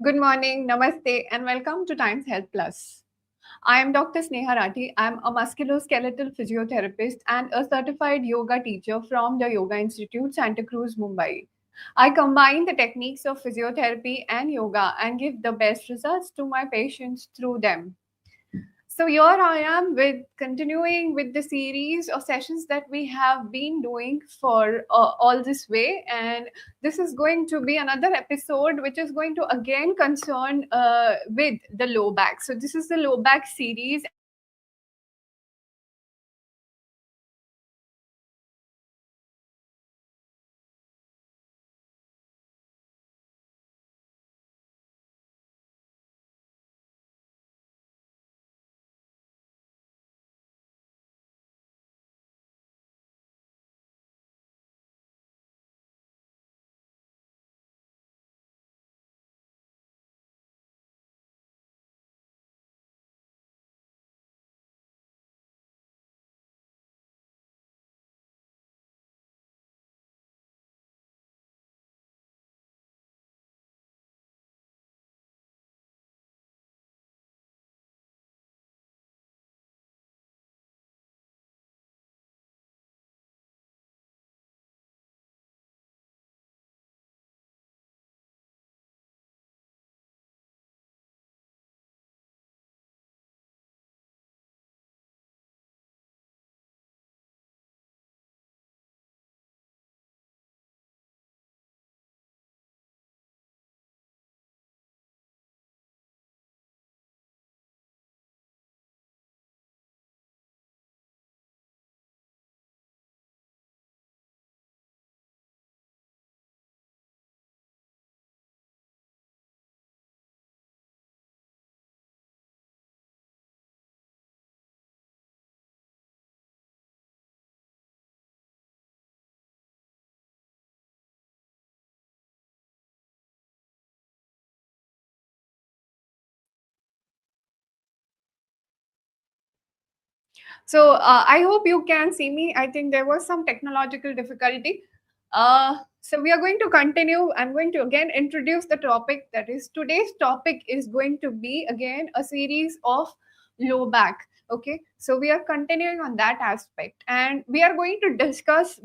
Good morning, namaste, and welcome to Times Health Plus. I am Dr. Sneha Rathi. I am a musculoskeletal physiotherapist and a certified yoga teacher from the Yoga Institute, Santa Cruz, Mumbai. I combine the techniques of physiotherapy and yoga and give the best results to my patients through them. So here I am with continuing with the series of sessions that we have been doing for all this way, and this is going to be another episode which is going to again concern with the low back. So this is the low back series. So I hope you can see me. I think there was some technological difficulty. So we are going to continue. I'm going to again introduce the topic. That is, today's topic is going to be again a series of low back. Okay, so we are continuing on that aspect, and we are going to discuss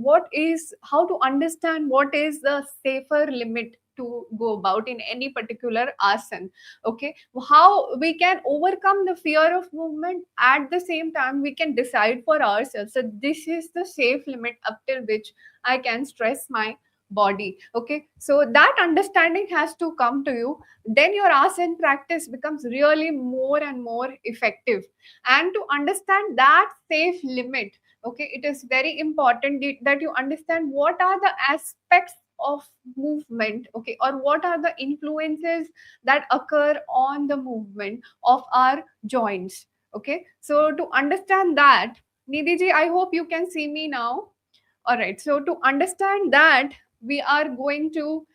how to understand what is the safer limit to go about in any particular asana. Okay, how we can overcome the fear of movement, at the same time we can decide for ourselves that this is the safe limit up till which I can stress my body. Okay, so that understanding has to come to you, then your asana practice becomes really more and more effective. And to understand that safe limit, okay, it is very important that you understand what are the aspects of movement, okay, or what are the influences that occur on the movement of our joints. Okay, so to understand that, Nidhi ji, I hope you can see me now. All right, so to understand that, we are going to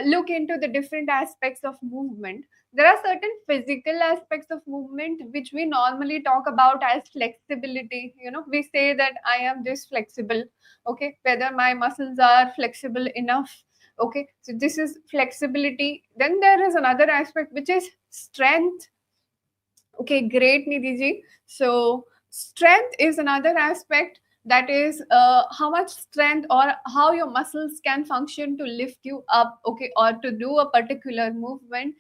look into the different aspects of movement. There are certain physical aspects of movement which we normally talk about as flexibility. You know, we say that I am this flexible, okay, whether my muscles are flexible enough. Okay, so this is flexibility. Then there is another aspect which is strength. Okay, great, Nidhi ji. So, strength is another aspect, that is how much strength or how your muscles can function to lift you up, okay, or to do a particular movement.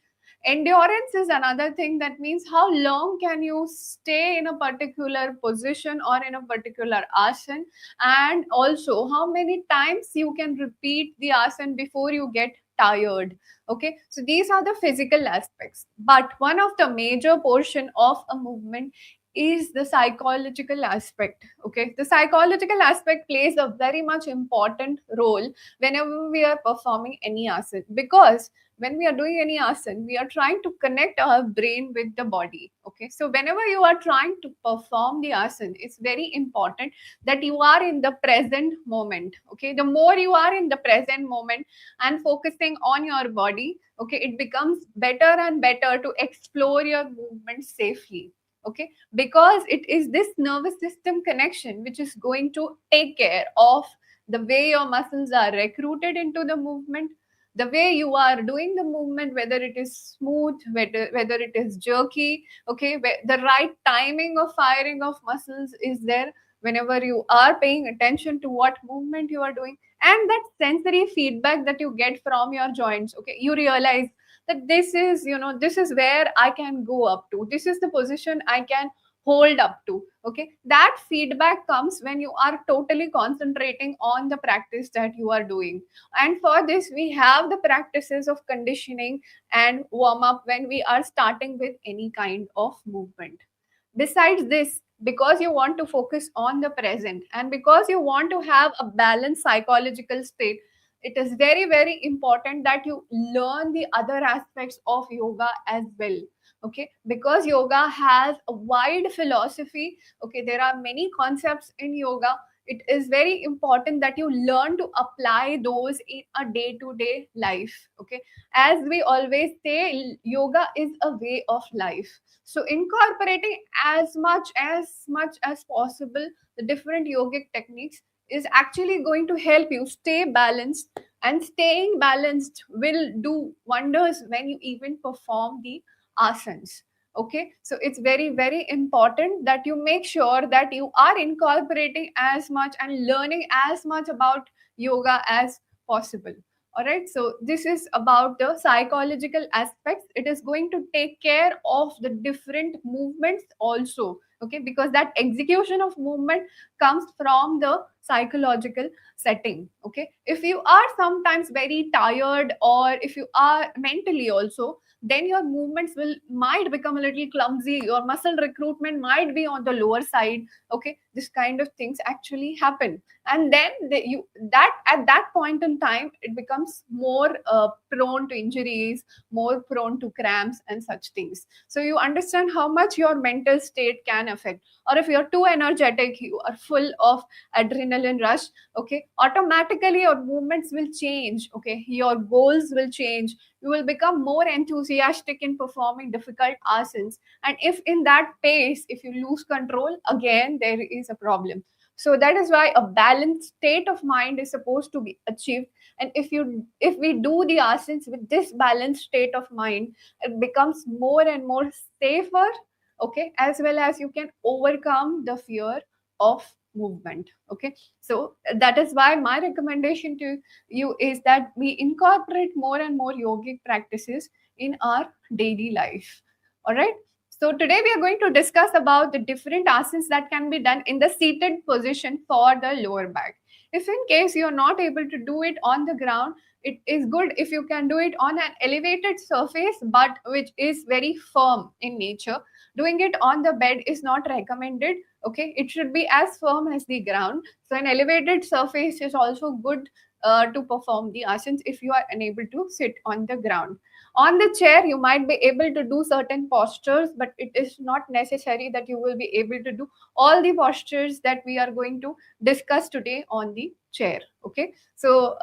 Endurance is another thing, that means how long can you stay in a particular position or in a particular asana, and also how many times you can repeat the asana before you get tired. Okay, so these are the physical aspects, but one of the major portion of a movement is the psychological aspect. Okay, the psychological aspect plays a very much important role whenever we are performing any asana, because when we are doing any asana, we are trying to connect our brain with the body. Okay, so whenever you are trying to perform the asana, it's very important that you are in the present moment. Okay, the more you are in the present moment and focusing on your body, okay, it becomes better and better to explore your movement safely. Okay, because it is this nervous system connection which is going to take care of the way your muscles are recruited into the movement, the way you are doing the movement, whether it is smooth, whether it is jerky, okay, the right timing of firing of muscles is there whenever you are paying attention to what movement you are doing, and that sensory feedback that you get from your joints. Okay, you realize that this is, this is where I can go up to, this is the position I can hold up to. Okay, that feedback comes when you are totally concentrating on the practice that you are doing. And for this we have the practices of conditioning and warm up when we are starting with any kind of movement. Besides this, because you want to focus on the present and because you want to have a balanced psychological state, it is very, very important that you learn the other aspects of yoga as well. Okay, because yoga has a wide philosophy. Okay, there are many concepts in yoga. It is very important that you learn to apply those in a day to day life. Okay, as we always say, yoga is a way of life. So incorporating as much as possible the different yogic techniques is actually going to help you stay balanced, and staying balanced will do wonders when you even perform the asanas. Okay, so it's very, very important that you make sure that you are incorporating as much and learning as much about yoga as possible. All right, so this is about the psychological aspects. It is going to take care of the different movements also. Okay, because that execution of movement comes from the psychological setting. Okay, if you are sometimes very tired, or if you are mentally also, then your movements will might become a little clumsy, your muscle recruitment might be on the lower side. Okay, this kind of things actually happen, and then you that at that point in time it becomes more prone to injuries, more prone to cramps and such things. So you understand how much your mental state can affect. Or if you're too energetic, you are full of adrenaline rush, okay, automatically your movements will change. Okay, your goals will change, you will become more enthusiastic in performing difficult asanas. And if in that pace, if you lose control, again there is a problem. So that is why a balanced state of mind is supposed to be achieved. And if we do the asanas with this balanced state of mind, it becomes more and more safer. Okay, as well as you can overcome the fear of movement. Okay, so that is why my recommendation to you is that we incorporate more and more yogic practices in our daily life. All right, so today we are going to discuss about the different asanas that can be done in the seated position for the lower back. If in case you are not able to do it on the ground, it is good if you can do it on an elevated surface, but which is very firm in nature. Doing it on the bed is not recommended. Okay, it should be as firm as the ground. So an elevated surface is also good to perform the asanas if you are unable to sit on the ground. On the chair you might be able to do certain postures, but it is not necessary that you will be able to do all the postures that we are going to discuss today on the chair. Okay, so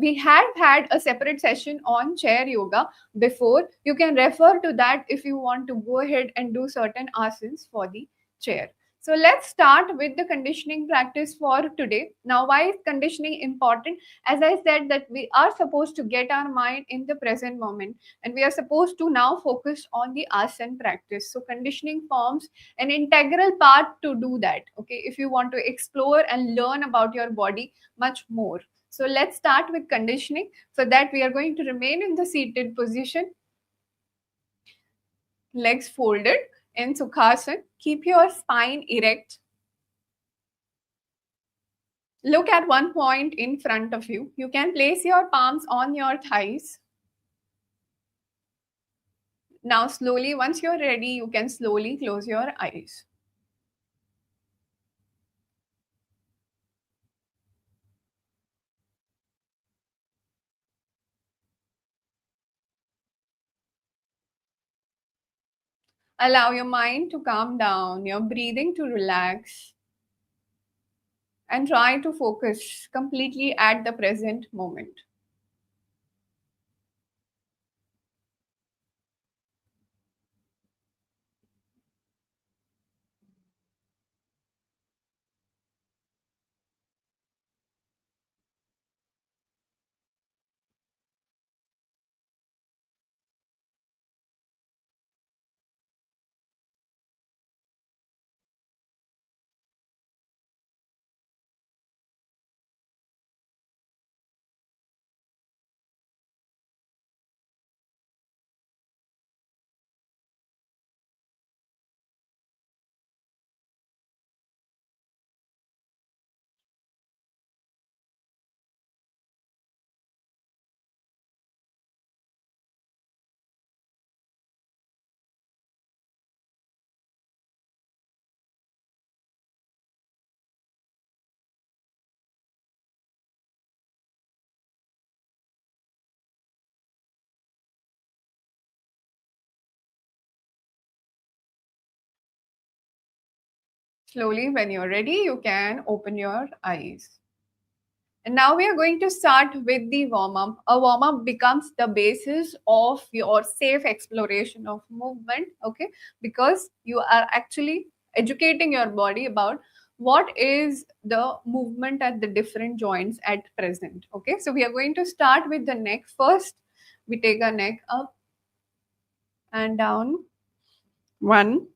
we had a separate session on chair yoga before. You can refer to that if you want to go ahead and do certain asanas for the chair. So let's start with the conditioning practice for today. Now, why is conditioning important? As I said, that we are supposed to get our mind in the present moment, and we are supposed to now focus on the asana practice. So conditioning forms an integral part to do that. Okay, if you want to explore and learn about your body much more. So let's start with conditioning. For that, we are going to remain in the seated position, legs folded in Sukhasana. Keep your spine erect. Look at one point in front of you. You can place your palms on your thighs. Now, slowly, once you're ready, you can slowly close your eyes. Allow your mind to calm down, your breathing to relax, and try to focus completely at the present moment. Slowly, when you're ready, you can open your eyes. And now we are going to start with the warm up. A warm up becomes the basis of your safe exploration of movement, okay? Because you are actually educating your body about what is the movement at the different joints at present, okay? So we are going to start with the neck first. We take our neck up and down. One,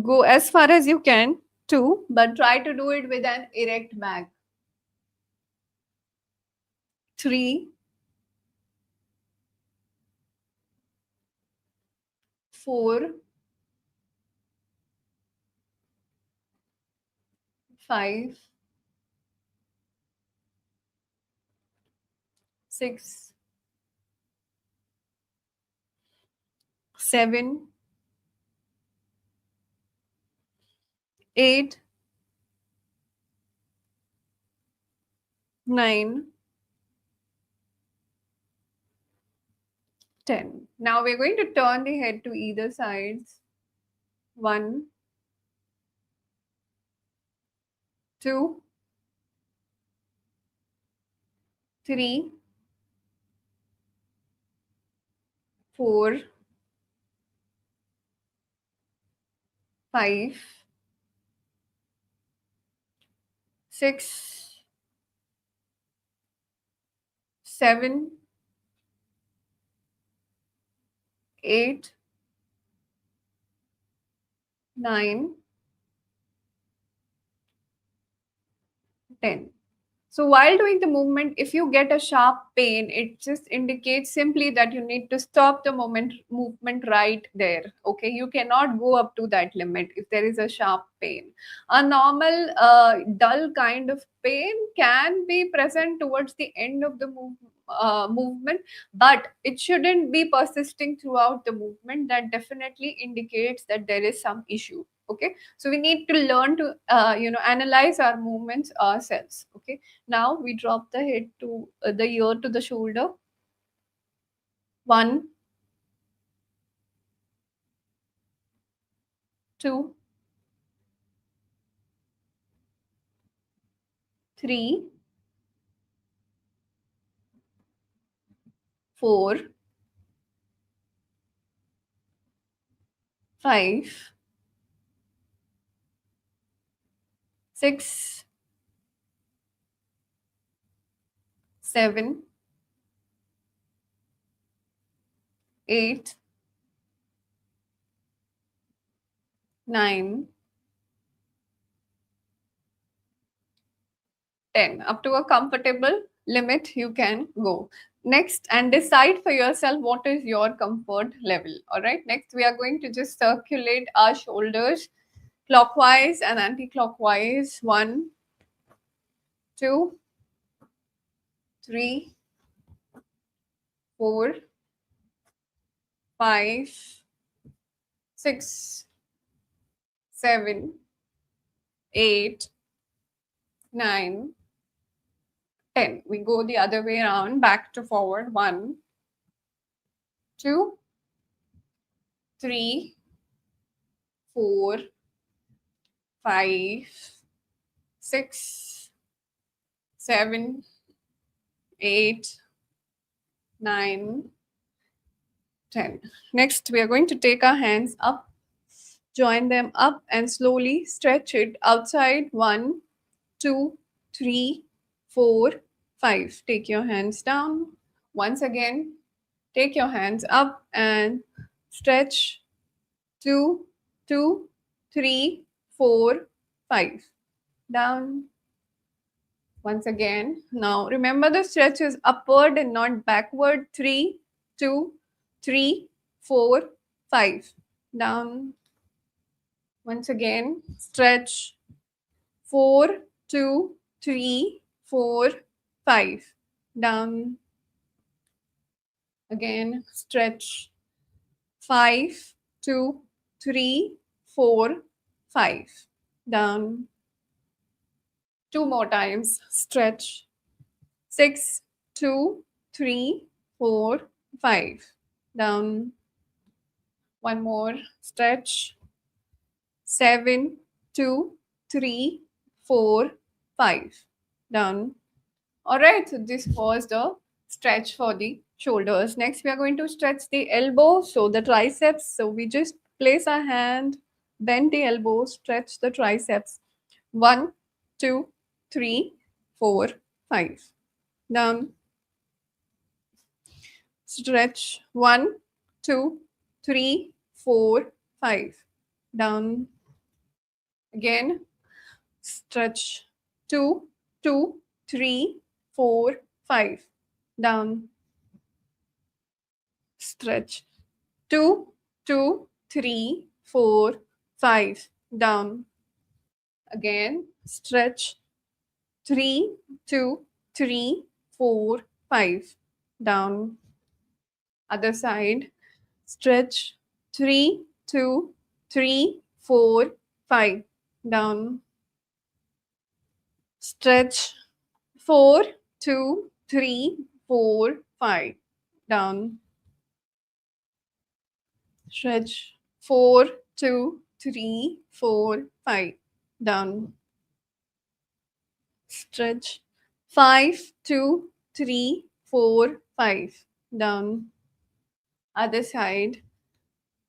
go as far as you can. Two, but try to do it with an erect back. Three, four, five, six, seven, eight, nine, 10. Now we're going to turn the head to either sides. One, two, three, four, five, six, seven, eight, nine, 10. So while doing the movement, if you get a sharp pain, it just indicates simply that you need to stop the movement right there. Okay, you cannot go up to that limit if there is a sharp pain. A normal dull kind of pain can be present towards the end of the movement, but it shouldn't be persisting throughout the movement. That definitely indicates that there is some issue. Okay, so we need to learn to analyze our movements ourselves. Okay, now we drop the head to the ear to the shoulder. One, two, three, four, five, six, seven, eight, nine, 10. Up to a comfortable limit, you can go. Next, and decide for yourself what is your comfort level. All right. Next, we are going to just circulate our shoulders clockwise and anti-clockwise. One, two, three, four, five, six, seven, eight, nine, 10. We go the other way around, back to forward. One, two, three, four, five, six, seven, eight, nine, 10. Next, we are going to take our hands up, join them up, and slowly stretch it outside. One, two, three, four, five. Take your hands down. Once again, take your hands up and stretch. Two, two, three, four, five. Down. Once again. Now remember the stretch is upward and not backward. Three, two, three, four, five. Down. Once again. Stretch. Four, two, three, four, five. Down. Again. Stretch. Five, two, three, four, five. Down. Two more times. Stretch. Six, two, three, four, five. Down. One more. Stretch. 7, 2, 3, 4, 5. Done. All right, so this was the stretch for the shoulders. Next, we are going to stretch the elbow, so the triceps. So we just place our hand, bend the elbow, stretch the triceps. 1, 2, 3, 4, 5. Down. Stretch. 1, 2, 3, 4, 5. Down. Again. Stretch. 2, 2, 3, 4, 5. Down. Stretch. 2, 2, 3, 4, 5. Down. Again. Stretch. 3, 2, 3, 4, 5. Down. Other side. Stretch. 3, 2, 3, 4, 5. Down. Stretch. 4, 2, 3, 4, 5. Down. Stretch. 4, 2, 3, 4, 5. Down. Stretch. 5, 2, 3, 4, 5. Down. Other side.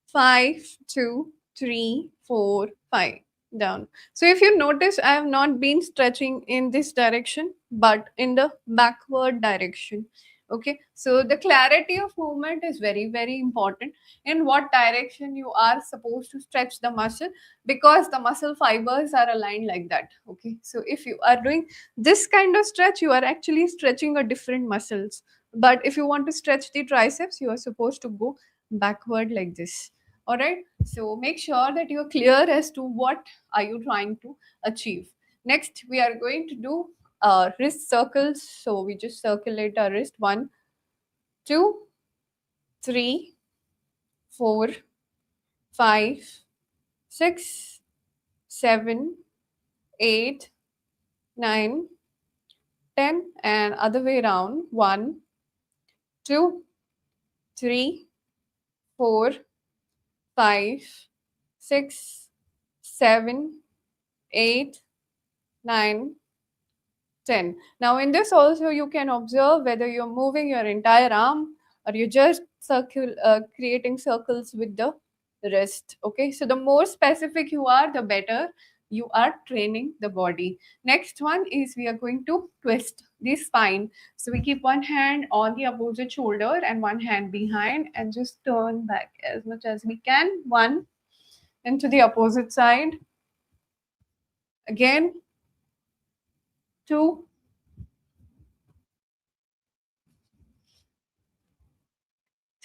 5, 2, 3, 4, 5. Down. So if you notice, I have not been stretching in this direction, but in the backward direction. Okay, so the clarity of movement is very, very important in what direction you are supposed to stretch the muscle, because the muscle fibers are aligned like that. Okay, so if you are doing this kind of stretch, you are actually stretching a different muscles. But if you want to stretch the triceps, you are supposed to go backward like this. All right, so make sure that you're clear as to what are you trying to achieve. Next, we are going to do wrist circles. So we just circulate our wrist. 1, 2, 3, 4, 5, 6, 7, 8, 9, 10, and other way around. 1, 2, 3, 4, 5, 6, 7, 8, 9, 10. Now in this also you can observe whether you're moving your entire arm or you're just creating circles with the wrist. Okay, so the more specific you are, the better you are training the body. Next one is we are going to twist the spine. So we keep one hand on the opposite shoulder and one hand behind and just turn back as much as we can. One, and to the opposite side. Again, 2,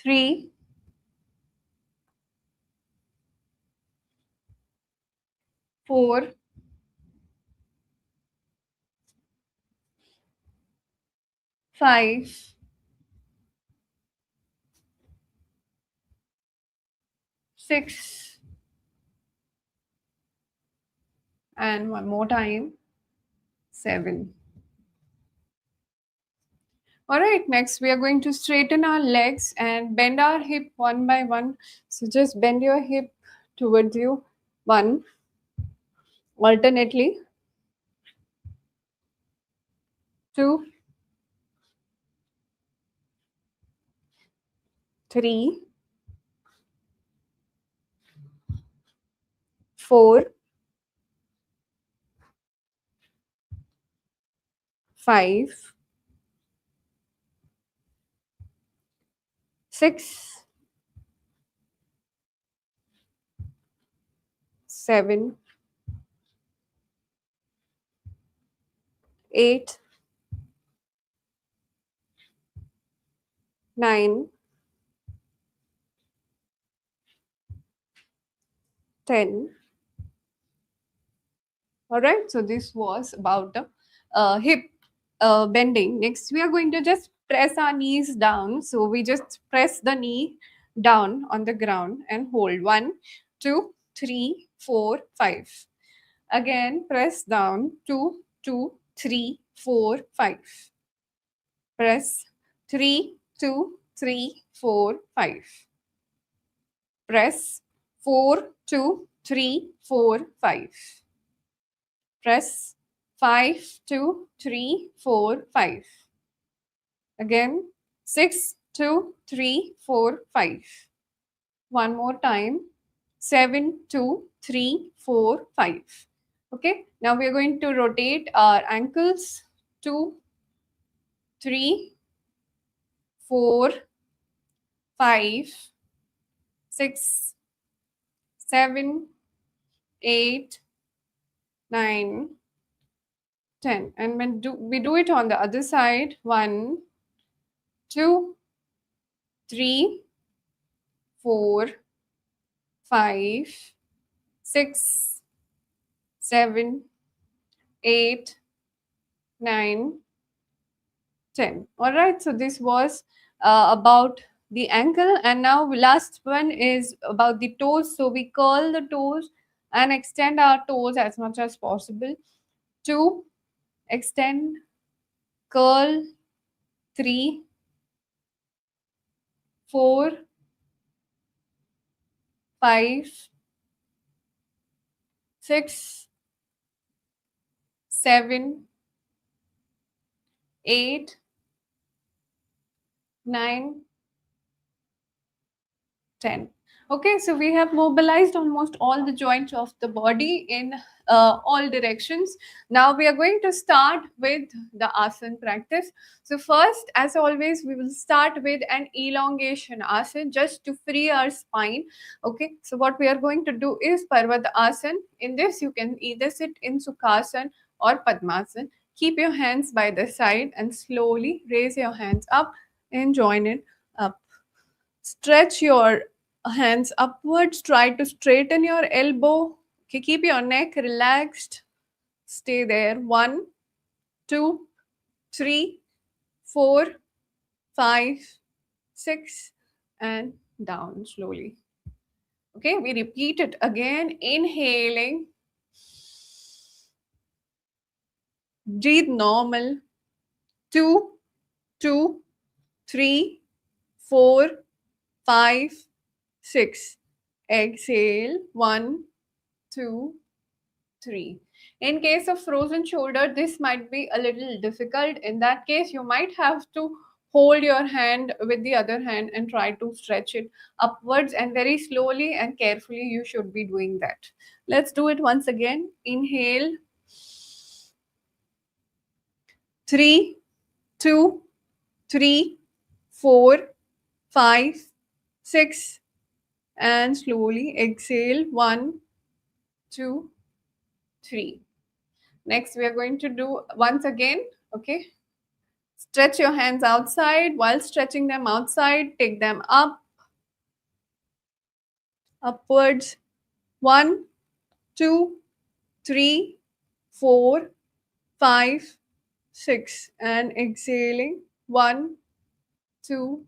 3, 4, 5, 6, and one more time, 7. All right, next we are going to straighten our legs and bend our hip one by one. So just bend your hip towards you. 1, alternately. 2, 3, 4, 5, 6, 7, 8, 9, 10. All right, so this was about the hip bending. Next, we are going to just press our knees down. So we just press the knee down on the ground and hold. 1, 2, 3, 4, 5. Again, press down. 2, 2, 3, 4, 5. Press. 3, 2, 3, 4, 5. Press. 4, 2, 3, 4, 5. Press 5, 2, 3, 4, 5. Again 6, 2, 3, 4, 5. One more time 7, 2, 3, 4, 5. Okay, now we are going to rotate our ankles 2, 3, 4, 5, 6, 7, 8, 9, 10. And when we do it on the other side, 1, 2, 3, 4, 5, 6, 7, 8, 9, 10. All right, so this was about the ankle, and now last one is about the toes. So we curl the toes and extend our toes as much as possible. 2, extend, curl, 3, 4, 5, 6, 7, 8, 9, 10. Okay, so we have mobilized almost all the joints of the body in all directions. Now we are going to start with the asana practice. So first, as always, we will start with an elongation asana just to free our spine. Okay, so what we are going to do is Parvat asana. In this, you can either sit in Sukhasana or Padmasana. Keep your hands by the side and slowly raise your hands up and join it up. Stretch your hands upwards. Try to straighten your elbow. Okay, keep your neck relaxed. Stay there. 1, 2, 3, 4, 5, 6, and down slowly. Okay, we repeat it again. Inhaling. Breathe normal. 2, 2, 3, 4, 5, 6. Exhale. 1, 2, 3. In case of frozen shoulder, this might be a little difficult. In that case, you might have to hold your hand with the other hand and try to stretch it upwards, and very slowly and carefully you should be doing that. Let's do it once again. Inhale. 3, 2, 3, 4, 5, 6, and slowly exhale. 1, 2, 3. Next, we are going to do once again. Okay, stretch your hands outside. While stretching them outside, take them up, upwards. 1, 2, 3, 4, 5, 6, and exhaling. 1, 2,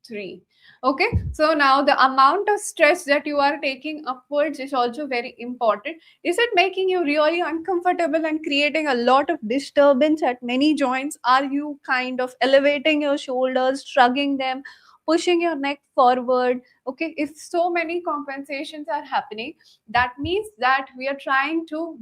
3. Okay, so now the amount of stretch that you are taking upwards is also very important. Is it making you really uncomfortable and creating a lot of disturbance at many joints? Are you kind of elevating your shoulders, shrugging them, pushing your neck forward? Okay, if so many compensations are happening, that means that we are trying to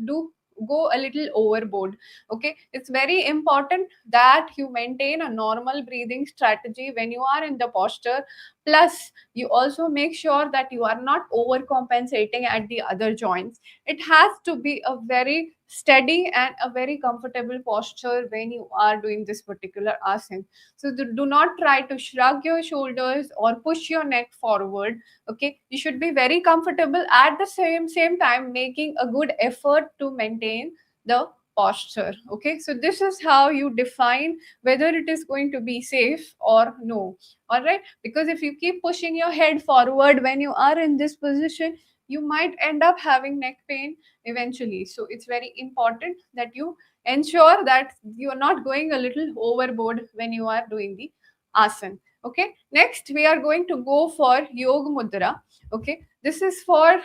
go a little overboard. Okay, it's very important that you maintain a normal breathing strategy when you are in the posture. Plus, you also make sure that you are not overcompensating at the other joints. It has to be a very steady and a very comfortable posture when you are doing this particular asana. So do not try to shrug your shoulders or push your neck forward. Okay, you should be very comfortable, at the same time making a good effort to maintain the posture. Okay, so this is how you define whether it is going to be safe or no. All right, because if you keep pushing your head forward when you are in this position, you might end up having neck pain eventually. So it's very important that you ensure that you are not going a little overboard when you are doing the asana. Okay, next we are going to go for yoga mudra. Okay, this is for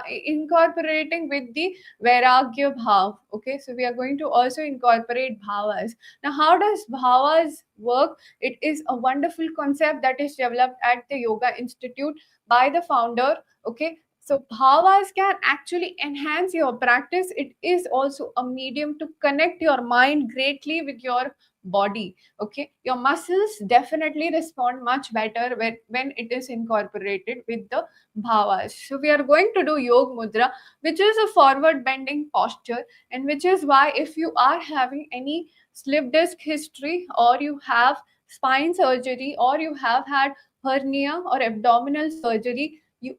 incorporating with the vairagya bhav. Okay, so we are going to also incorporate bhavas. Now, how does bhavas work? It is a wonderful concept that is developed at the Yoga Institute by the founder. Okay, So bhavas can actually enhance your practice. It is also a medium to connect your mind greatly with your body. Okay, your muscles definitely respond much better when it is incorporated with the bhavas. So we are going to do yog mudra, which is a forward bending posture, and which is why if you are having any slip disc history, or you have spine surgery, or you have had hernia or abdominal surgery, you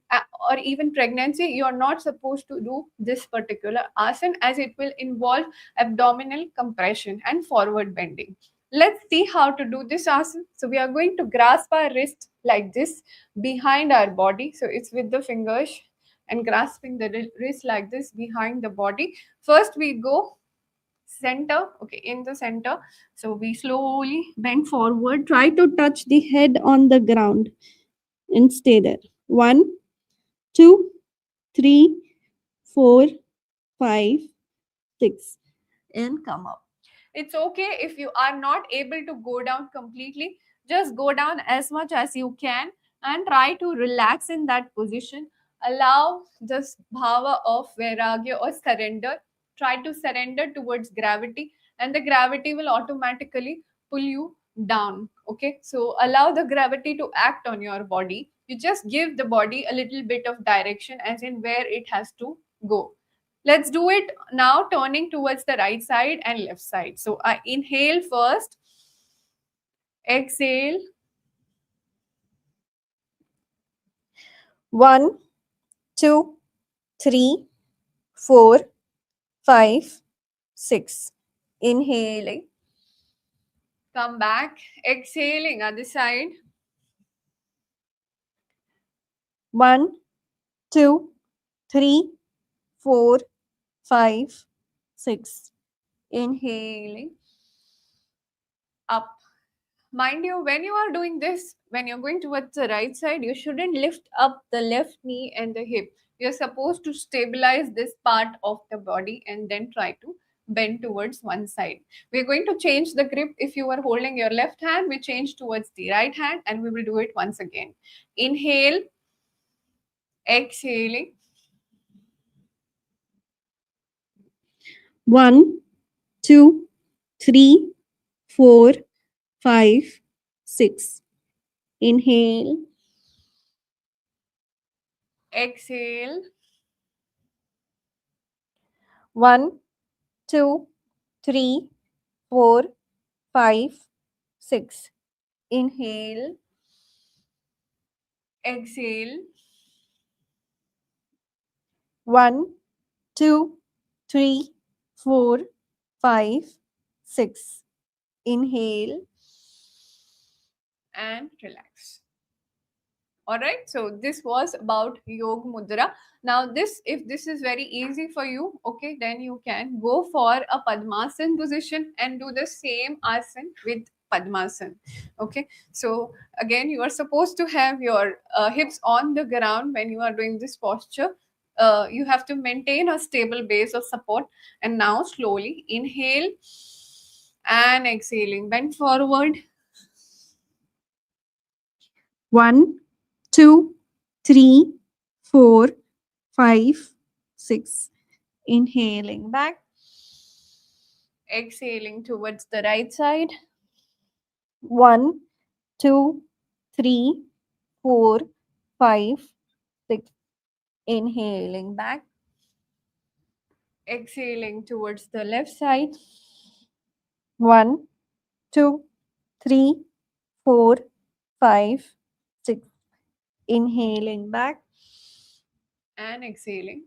or even pregnancy, you are not supposed to do this particular asana, as it will involve abdominal compression and forward bending. Let's see how to do this asana. So we are going to grasp our wrist like this behind our body. So it's with the fingers and grasping the wrist like this behind the body. First we go center, okay, in the center. So we slowly bend forward, try to touch the head on the ground and stay there. 1, 2, 3, 4, 5, 6, and come up. It's okay if you are not able to go down completely, just go down as much as you can and try to relax in that position. Allow this bhava of vairagya or surrender. Try to surrender towards gravity, and the gravity will automatically pull you down. Okay, so allow the gravity to act on your body. You just give the body a little bit of direction, as in where it has to go. Let's do it now, turning towards the right side and left side. So I inhale first, exhale. 1, 2, 3, 4, 5, 6. Inhaling. Come back. Exhaling, other side. 1, 2, 3, 4, 5, 6. Inhaling. Up. Mind you, when you are doing this, when you're going towards the right side, you shouldn't lift up the left knee and the hip. You're supposed to stabilize this part of the body and then try to bend towards one side. We're going to change the grip. If you are holding your left hand, we change towards the right hand, and we will do it once again. Inhale, exhaling. 1, 2, 3, 4, 5, 6. Inhale, exhale. 1, 2, 3, 4, 5, 6. Inhale, exhale. 1, 2, 3, 4, 5, 6. Inhale and relax. All right, so this was about yog mudra. Now this, if this is very easy for you, okay, then you can go for a padmasan position and do the same asana with padmasan. Okay, so again, you are supposed to have your hips on the ground when you are doing this posture. You have to maintain a stable base of support. And now slowly inhale and exhaling, bend forward. 1, 2, 3, 4, 5, 6. Inhaling back, exhaling towards the right side. 1, 2, 3, 4, 5, 6. Inhaling back, exhaling towards the left side. 1, 2, 3, 4, 5, 6. Inhaling back and exhaling.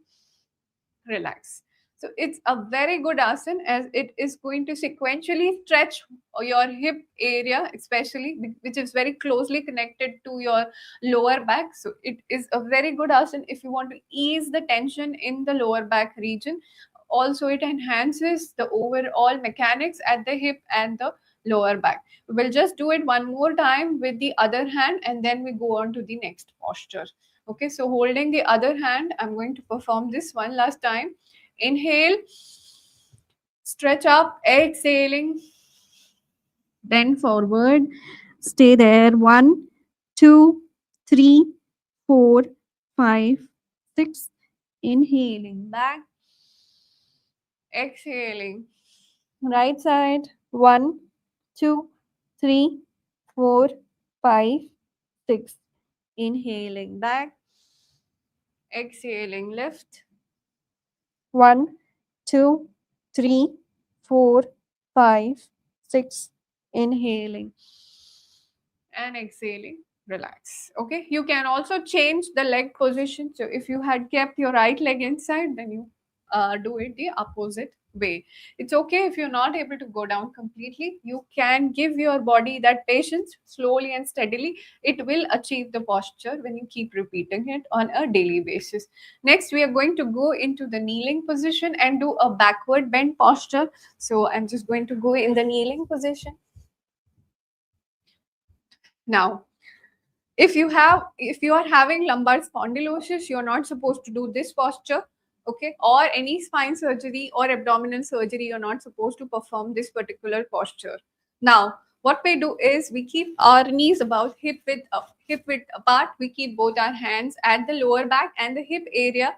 Relax. So it's a very good asana, as it is going to sequentially stretch your hip area, especially, which is very closely connected to your lower back. So it is a very good asana if you want to ease the tension in the lower back region. Also, it enhances the overall mechanics at the hip and the lower back. We'll just do it one more time with the other hand, and then we go on to the next posture. Okay, so holding the other hand, I'm going to perform this one last time. Inhale, stretch up, exhaling, bend forward, stay there. 1, 2, 3, 4, 5, 6. Inhaling back, exhaling. Right side. 1, 2, 3, 4, 5, 6. Inhaling back, exhaling left. 1, 2, 3, 4, 5, 6. Inhaling and exhaling. Relax. Okay. You can also change the leg position. So if you had kept your right leg inside, then you do it the opposite way. It's okay if you're not able to go down completely. You can give your body that patience slowly and steadily. It will achieve the posture when you keep repeating it on a daily basis. Next, we are going to go into the kneeling position and do a backward bend posture. So I'm just going to go in the kneeling position. Now, if you are having lumbar spondylosis, you're not supposed to do this posture, okay, or any spine surgery or abdominal surgery, you're not supposed to perform this particular posture. Now what we do is we keep our knees about hip width apart. We keep both our hands at the lower back and the hip area,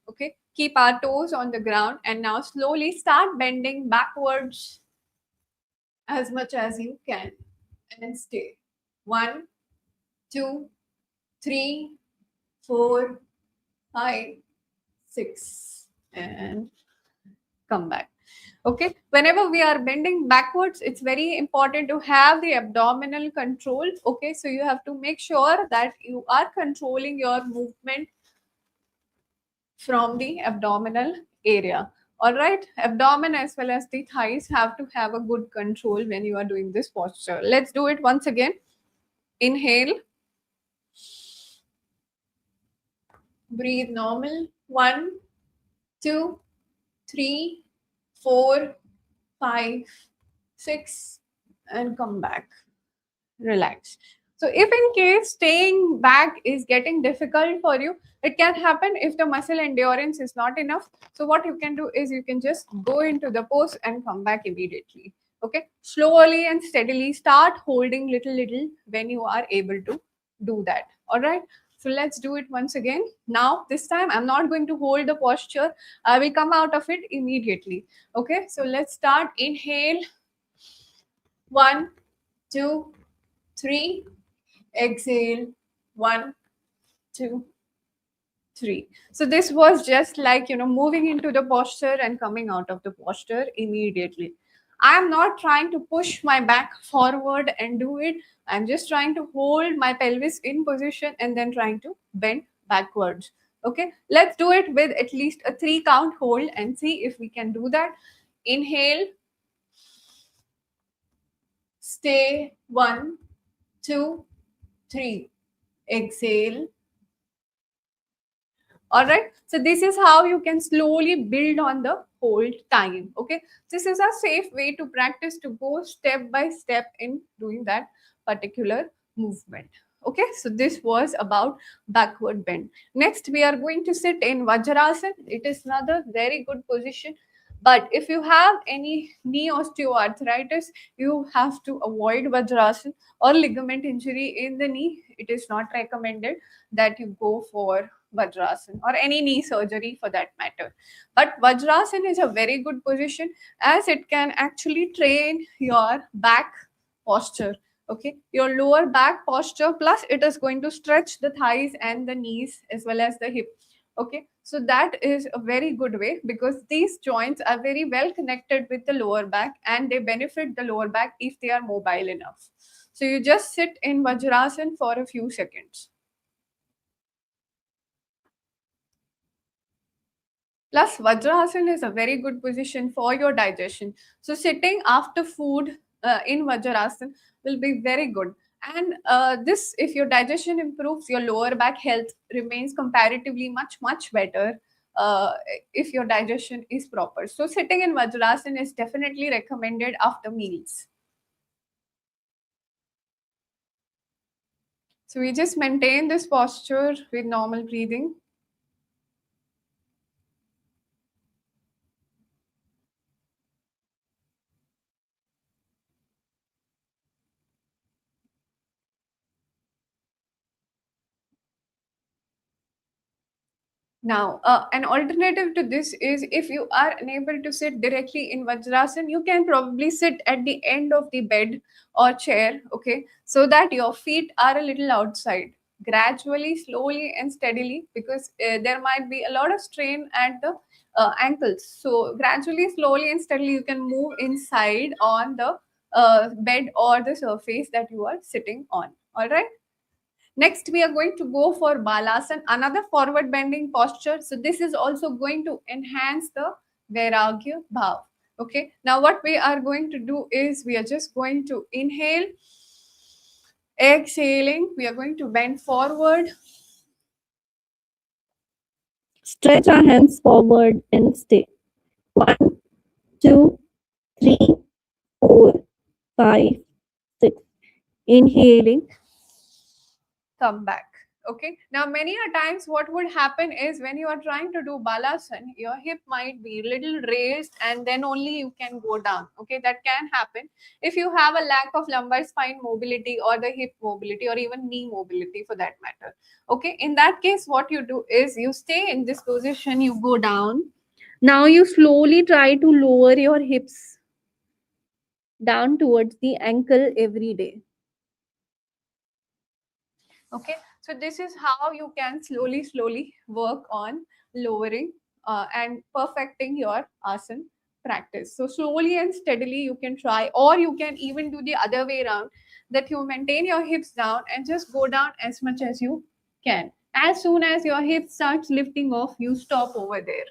okay. Keep our toes on the ground and now slowly start bending backwards as much as you can and stay. 1, 2, 3, 4, 5, 6, and come back. Okay, whenever we are bending backwards, it's very important to have the abdominal control. Okay, so you have to make sure that you are controlling your movement from the abdominal area. All right, abdomen as well as the thighs have to have a good control when you are doing this posture. Let's do it once again. Inhale, breathe normal. 1, 2, 3, 4, 5, 6, and come back. Relax. So if in case staying back is getting difficult for you, it can happen if the muscle endurance is not enough. So what you can do is you can just go into the pose and come back immediately. Okay, slowly and steadily start holding little when you are able to do that. All right, so let's do it once again. Now this time I'm not going to hold the posture. I will come out of it immediately. Okay, so let's start. Inhale. 1, 2, 3. Exhale. 1, 2, 3. So this was just like, moving into the posture and coming out of the posture immediately. I'm not trying to push my back forward and do it. I'm just trying to hold my pelvis in position and then trying to bend backwards. Okay, let's do it with at least a 3 count hold and see if we can do that. Inhale, stay. 1, 2, 3. Exhale. All right, so this is how you can slowly build on the hold time. Okay, this is a safe way to practice, to go step by step in doing that particular movement. Okay, so this was about backward bend. Next we are going to sit in Vajrasan. It is another very good position, but if you have any knee osteoarthritis, you have to avoid Vajrasan, or ligament injury in the knee. It is not recommended that you go for Vajrasan or any knee surgery for that matter. But Vajrasan is a very good position as it can actually train your back posture. Okay, your lower back posture, plus it is going to stretch the thighs and the knees as well as the hip. Okay, so that is a very good way because these joints are very well connected with the lower back and they benefit the lower back if they are mobile enough. So you just sit in Vajrasan for a few seconds. Plus, Vajrasan is a very good position for your digestion. So, sitting after food in Vajrasan will be very good. And this, if your digestion improves, your lower back health remains comparatively much better uh, if your digestion is proper. So, sitting in Vajrasan is definitely recommended after meals. So, we just maintain this posture with normal breathing. Now, an alternative to this is if you are unable to sit directly in Vajrasan, you can probably sit at the end of the bed or chair, okay, so that your feet are a little outside. Gradually, slowly, and steadily, because there might be a lot of strain at the ankles. So, gradually, slowly, and steadily, you can move inside on the bed or the surface that you are sitting on. All right. Next, we are going to go for Balasana, another forward bending posture. So this is also going to enhance the Vairagya Bhav. Okay. Now what we are going to do is we are just going to inhale, exhaling. We are going to bend forward. Stretch our hands forward and stay. 1, 2, 3, 4, 5, 6. Inhaling. Come back. Okay. Now many a times what would happen is when you are trying to do balasana, your hip might be little raised and then only you can go down. Okay, that can happen if you have a lack of lumbar spine mobility or the hip mobility or even knee mobility for that matter. Okay, in that case what you do is you stay in this position, you go down. Now you slowly try to lower your hips down towards the ankle every day. Okay, so this is how you can slowly work on lowering and perfecting your asana practice. So slowly and steadily you can try, or you can even do the other way around, that you maintain your hips down and just go down as much as you can. As soon as your hip starts lifting off, you stop over there.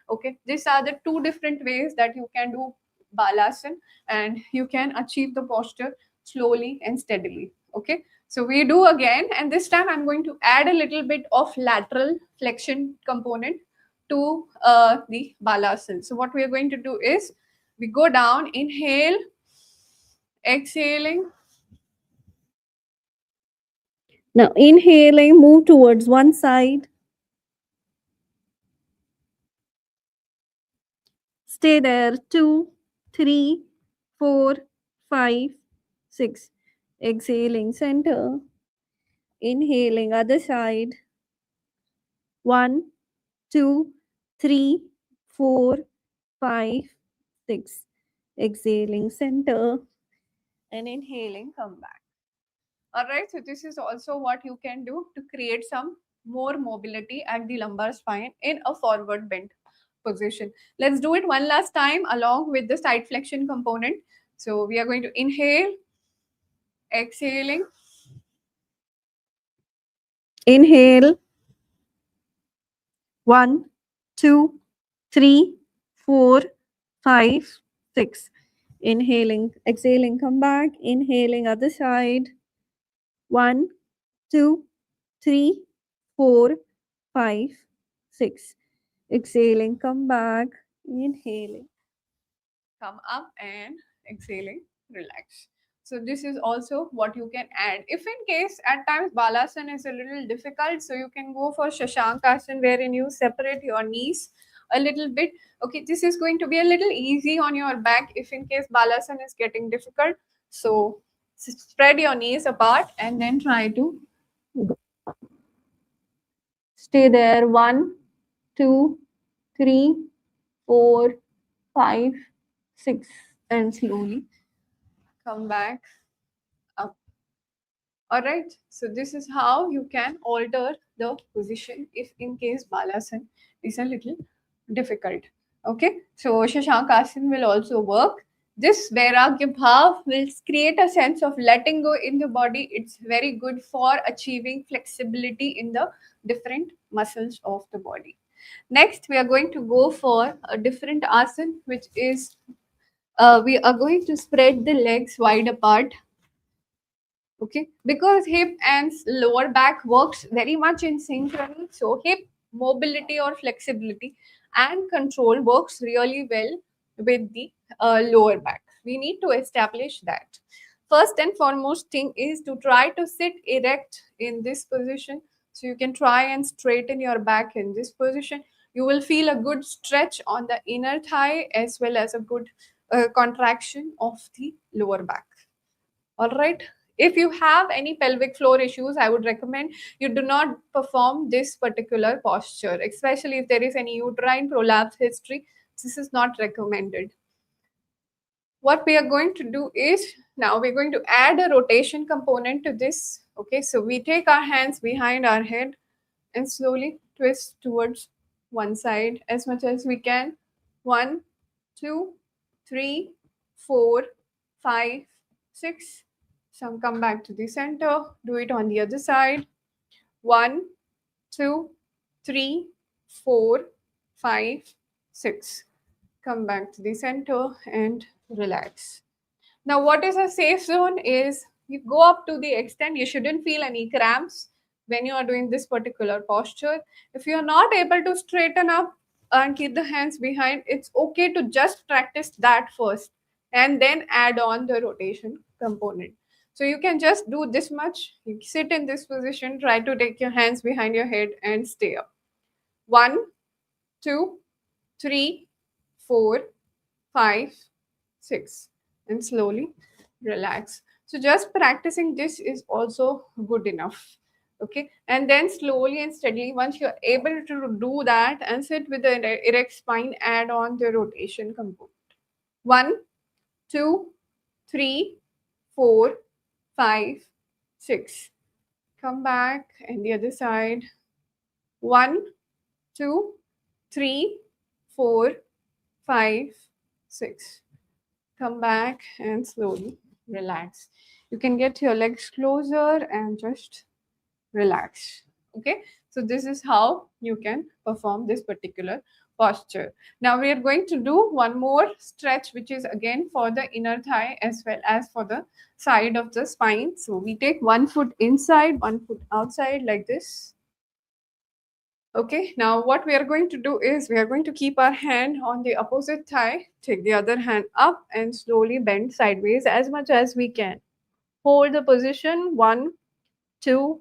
Okay, these are the two different ways that you can do balasana, and you can achieve the posture slowly and steadily. Okay, so we do again, and this time I'm going to add a little bit of lateral flexion component to the balasana. So what we are going to do is we go down, inhale, exhaling. Now inhaling, move towards one side. Stay there. 2, 3, 4, 5, 6. Exhaling center. Inhaling other side. 1, 2, 3, 4, 5, 6. Exhaling center and inhaling. Come back. All right, so this is also what you can do to create some more mobility at the lumbar spine in a forward bend position. Let's do it one last time along with the side flexion component. So we are going to inhale, exhaling. Inhale. 1, 2, 3, 4, 5, 6. Inhaling, exhaling, come back. Inhaling, other side. 1, 2, 3, 4, 5, 6. Exhaling, come back. Inhaling. Come up and exhaling, relax. So this is also what you can add. If in case at times balasana is a little difficult, so you can go for shashankasana, wherein you separate your knees a little bit. Okay, this is going to be a little easy on your back if in case balasana is getting difficult. So spread your knees apart and then try to stay there. 1, 2, 3, 4, 5, 6, and slowly come back up. All right. So this is how you can alter the position if in case balasana is a little difficult. Okay. So Shashankasana will also work. This Vairagya Bhav will create a sense of letting go in the body. It's very good for achieving flexibility in the different muscles of the body. Next, we are going to go for a different asana, which is we are going to spread the legs wide apart. Okay, because hip and lower back works very much in synchrony, so hip mobility or flexibility and control works really well with the lower back. We need to establish that. First and foremost thing is to try to sit erect in this position. So you can try and straighten your back in this position. You will feel a good stretch on the inner thigh as well as a good contraction of the lower back. All right. If you have any pelvic floor issues, I would recommend you do not perform this particular posture, especially if there is any uterine prolapse history. This is not recommended. What we are going to do is, now we're going to add a rotation component to this. Okay, so we take our hands behind our head and slowly twist towards one side as much as we can. 1, 2, 3, 4, 5, 6. Some come back to the center. Do it on the other side. 1, 2, 3, 4, 5, 6. Come back to the center and relax. Now, what is a safe zone is you go up to the extent you shouldn't feel any cramps when you are doing this particular posture. If you are not able to straighten up and keep the hands behind, it's okay to just practice that first and then add on the rotation component. So you can just do this much. You sit in this position, try to take your hands behind your head and stay up. 1, 2, 3, 4, 5, 6, and slowly relax. So just practicing this is also good enough. Okay, and then slowly and steadily, once you're able to do that and sit with the erect spine, add on the rotation component. 1, 2, 3, 4, 5, 6. Come back and the other side. 1, 2, 3, 4, 5, 6. Come back and slowly relax. You can get your legs closer and just relax. Okay, so this is how you can perform this particular posture. Now we are going to do one more stretch, which is again for the inner thigh as well as for the side of the spine. So we take one foot inside, one foot outside like this. Okay, now what we are going to do is we are going to keep our hand on the opposite thigh, take the other hand up and slowly bend sideways as much as we can. Hold the position 1, 2,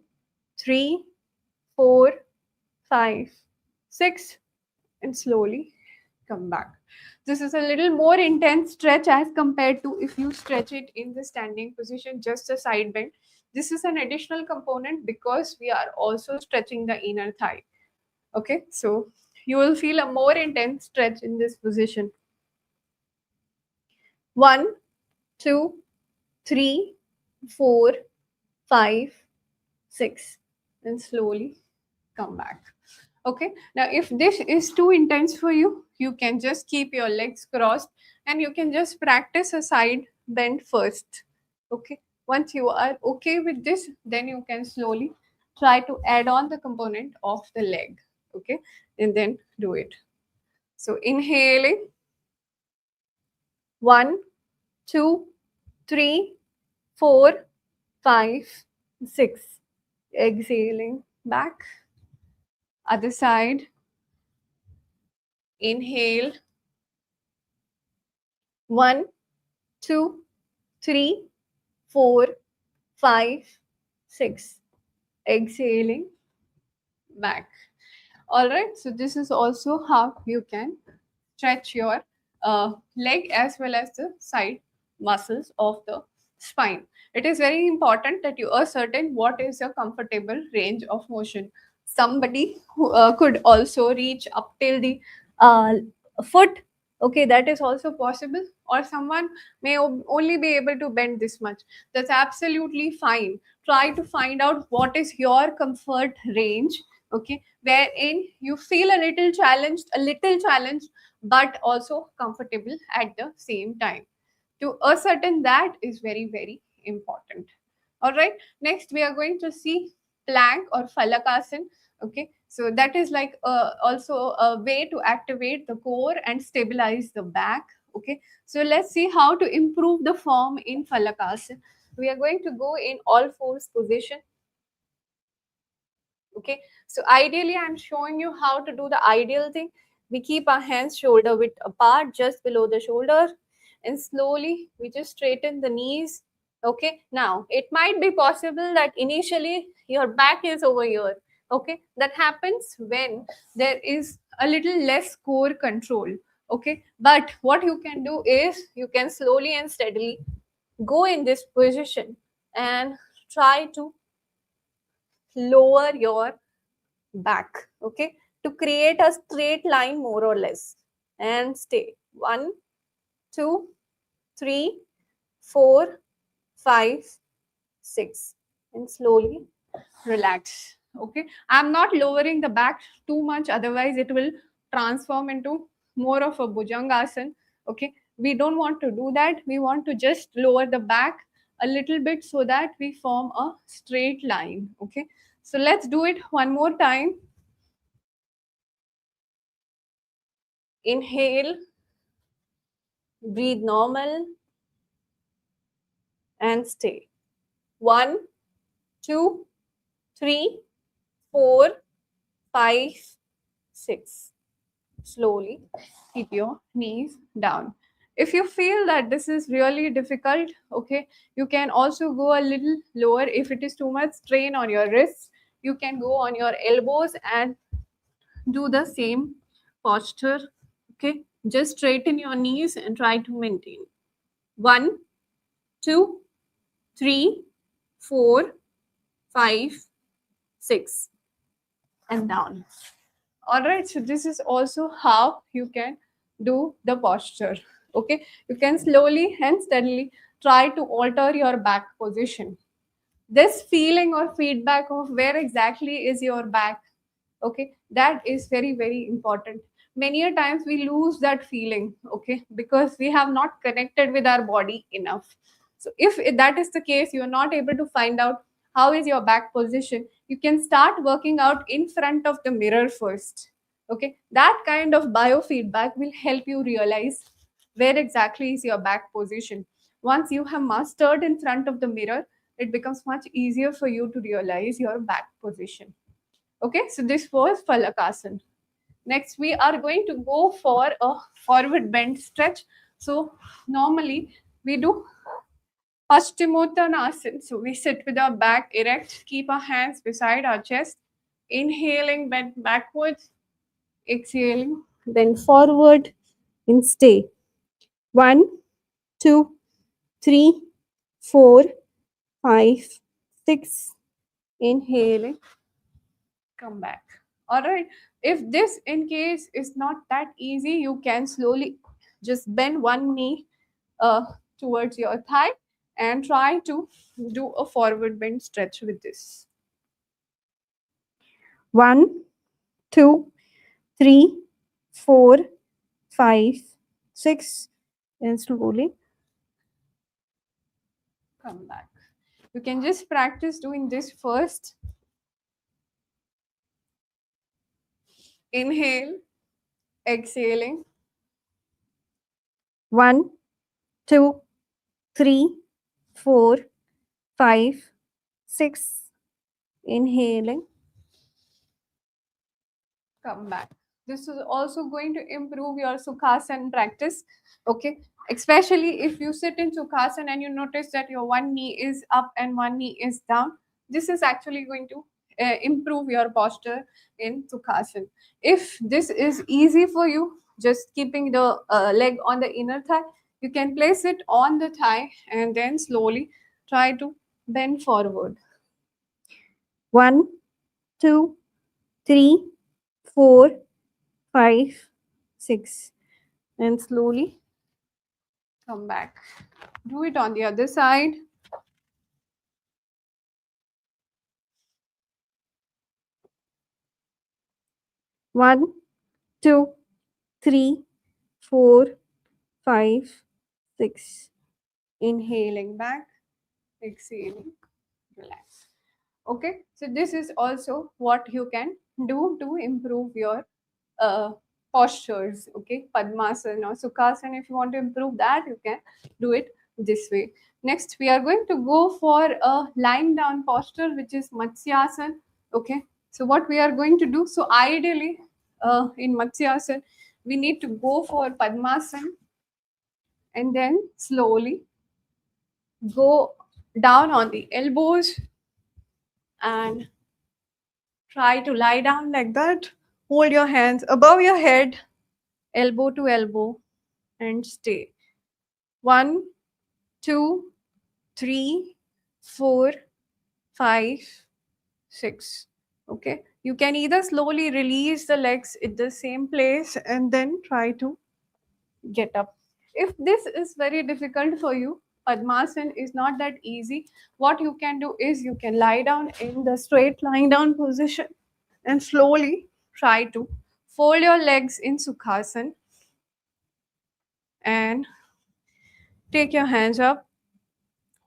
3, 4, 5, 6, and slowly come back. This is a little more intense stretch as compared to if you stretch it in the standing position, just a side bend. This is an additional component because we are also stretching the inner thigh. Okay, so you will feel a more intense stretch in this position. 1, 2, 3, 4, 5, 6, and slowly come back. Okay, now if this is too intense for you, you can just keep your legs crossed and you can just practice a side bend first. Okay, once you are okay with this, then you can slowly try to add on the component of the leg. Okay, and then do it. So inhaling 1, 2, 3, 4, 5, 6. Exhaling back. Other side. Inhale 1, 2, 3, 4, 5, 6. Exhaling back. All right, so this is also how you can stretch your leg as well as the side muscles of the spine. It is very important that you ascertain what is your comfortable range of motion. Somebody who could also reach up till the uh, foot. Okay, that is also possible. Or someone may only be able to bend this much. That's absolutely fine. Try to find out what is your comfort range. Okay, wherein you feel a little challenged, but also comfortable at the same time. To ascertain that is very, very important. All right, next we are going to see plank or falakasana. Okay, so that is like also a way to activate the core and stabilize the back. Okay, so let's see how to improve the form in falakasana. We are going to go in all fours position. Okay, so ideally I'm showing you how to do the ideal thing. We keep our hands shoulder width apart just below the shoulder and slowly we just straighten the knees. Okay, now it might be possible that initially your back is over here. Okay, that happens when there is a little less core control. Okay, but what you can do is you can slowly and steadily go in this position. and try to lower your back, okay, to create a straight line more or less, and stay. 1, 2, 3, 4, 5, 6, and slowly relax. Okay, I'm not lowering the back too much, otherwise it will transform into more of a bhujangasana. Okay, we don't want to do that. We want to just lower the back a little bit so that we form a straight line. Okay, so let's do it one more time. Inhale, breathe normal, and stay. 1, 2, 3, 4, 5, 6. Slowly keep your knees down. If you feel that this is really difficult, okay, you can also go a little lower. If it is too much strain on your wrists, you can go on your elbows and do the same posture. Okay, just straighten your knees and try to maintain. 1, 2, 3, 4, 5, 6, and down. All right, so this is also how you can do the posture. Okay, you can slowly and steadily try to alter your back position. This feeling or feedback of where exactly is your back, okay, that is very, very important. Many a times we lose that feeling, okay, because we have not connected with our body enough. So if that is the case, you are not able to find out how is your back position, you can start working out in front of the mirror first. Okay, that kind of biofeedback will help you realize where exactly is your back position. Once you have mastered in front of the mirror, it becomes much easier for you to realize your back position. Okay, so this was Falakasana. Next, we are going to go for a forward bend stretch. So, normally we do Paschimottanasana. So, we sit with our back erect, keep our hands beside our chest, inhaling, bend backwards, exhaling, then forward, and stay. 1, 2, 3, 4, 5, 6. Inhaling, come back. All right, if this in case is not that easy, you can slowly just bend one knee uh, towards your thigh and try to do a forward bend stretch with this. 1, 2, 3, 4, 5, 6, and slowly come back. You can just practice doing this first. Inhale, exhaling. 1, 2, 3, 4, 5, 6. Inhaling, come back. This is also going to improve your Sukhasana practice. Okay, especially if you sit in Sukhasana and you notice that your one knee is up and one knee is down. This is actually going to improve your posture in Sukhasana. If this is easy for you, just keeping the leg on the inner thigh, you can place it on the thigh and then slowly try to bend forward. 1, 2, 3, 4, 5, 6, and slowly come back. Do it on the other side. 1, 2, 3, 4, 5, 6. Inhaling back, exhaling, relax. Okay, so this is also what you can do to improve your uh, postures. Okay, Padmasana or Sukhasana, if you want to improve that, you can do it this way. Next, we are going to go for a lying down posture, which is Matsyasana. Okay, so what we are going to do, so ideally in Matsyasana, we need to go for Padmasana and then slowly go down on the elbows and try to lie down like that. Hold your hands above your head, elbow to elbow, and stay. 1, 2, 3, 4, 5, 6. Okay, you can either slowly release the legs at the same place and then try to get up. If this is very difficult for you, Padmasana is not that easy. What you can do is you can lie down in the straight lying down position and slowly try to fold your legs in Sukhasana and take your hands up,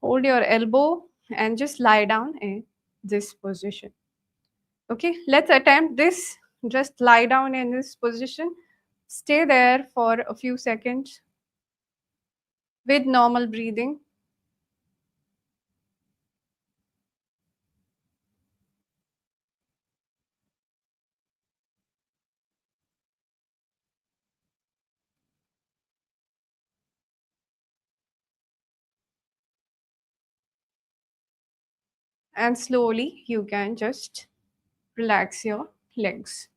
hold your elbow, and just lie down in this position. Okay, let's attempt this. Just lie down in this position. Stay there for a few seconds with normal breathing. And slowly you can just relax your legs.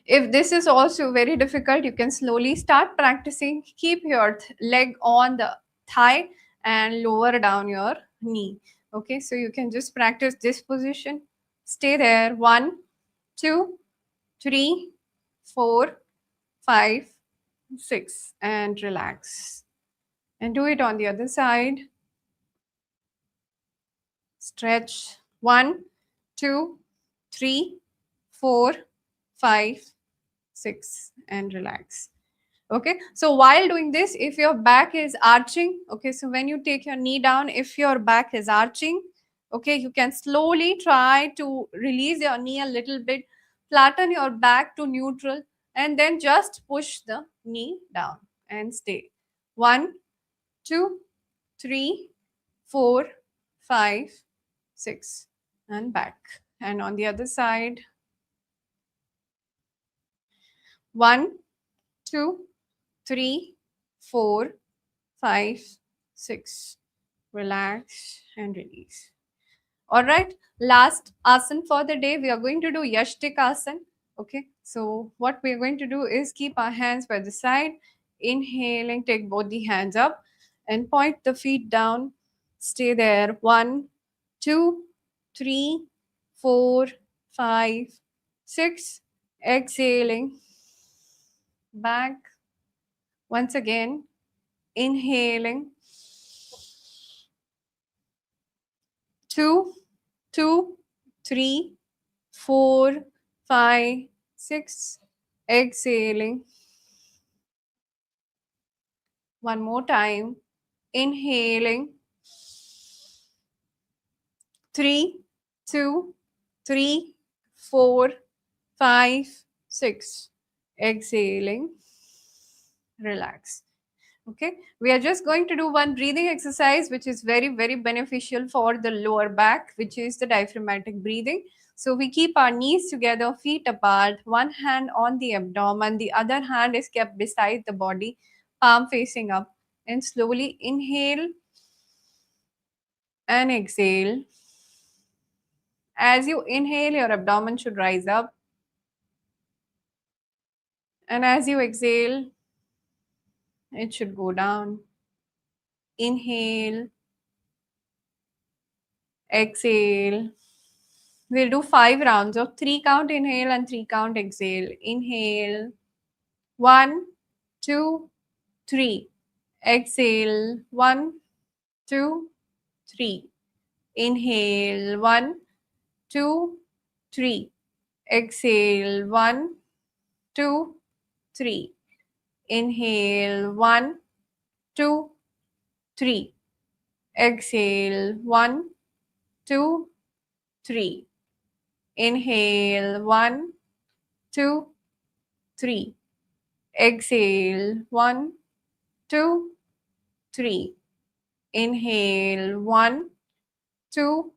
If this is also very difficult, you can slowly start practicing. Keep your leg on the thigh and lower down your knee. Okay, so you can just practice this position. Stay there. 1, 2, 3, 4, 5, 6, and relax. And do it on the other side. Stretch. 1, 2, 3, 4, 5, 6, and relax. Okay, so while doing this, if your back is arching, okay, so when you take your knee down, if your back is arching, okay, you can slowly try to release your knee a little bit, flatten your back to neutral, and then just push the knee down and stay. 1, 2, 3, 4, 5, 6, and back. And on the other side, 1, 2, 3, 4, 5, 6. Relax and release. All right. Last asana for the day, we are going to do Yashtik asana. Okay. So what we are going to do is keep our hands by the side. Inhaling, take both the hands up and point the feet down. Stay there. 1, 2, 3, 4, 5, 6. Exhaling. Back. Once again. Inhaling. 2, 2, 3, 4, 5, 6. Exhaling. One more time. Inhaling. 3, 2, 3, 4, 5, 6. Exhaling. Relax. Okay, we are just going to do one breathing exercise which is very very beneficial for the lower back, which is the diaphragmatic breathing. So we keep our knees together, feet apart, one hand on the abdomen, the other hand is kept beside the body, palm facing up, and slowly inhale and exhale. As you inhale, your abdomen should rise up, and as you exhale, it should go down. Inhale, exhale. We'll do 5 rounds of 3 count inhale and 3 count exhale. Inhale. 1, 2, 3. Exhale. 1, 2, 3. Inhale. 1, 2, 3. Exhale. 1, 2, 3. Inhale. 1, 2, 3. Exhale. 1, 2, 3. Inhale. 1, 2, 3. Exhale. 1, 2, 3. Inhale. 1, 2,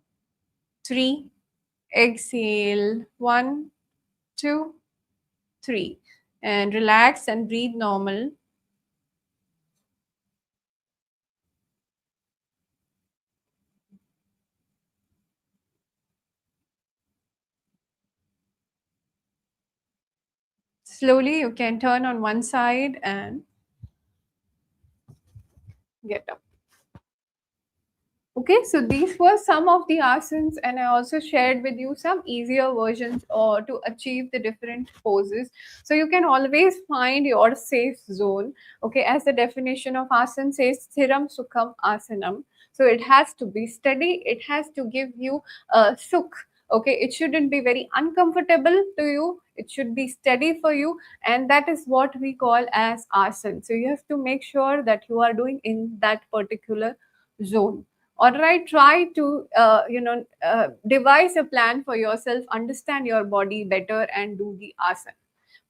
3. Exhale. 1, 2, 3. And relax and breathe normal. Slowly you can turn on one side and get up. Okay, so these were some of the asanas, and I also shared with you some easier versions or to achieve the different poses. So you can always find your safe zone. Okay, as the definition of asana says, Sthiram Sukham Asanam. So it has to be steady, it has to give you sukh. Okay, it shouldn't be very uncomfortable to you, it should be steady for you, and that is what we call as asana. So you have to make sure that you are doing in that particular zone. All right, try to devise a plan for yourself, understand your body better, and do the asana.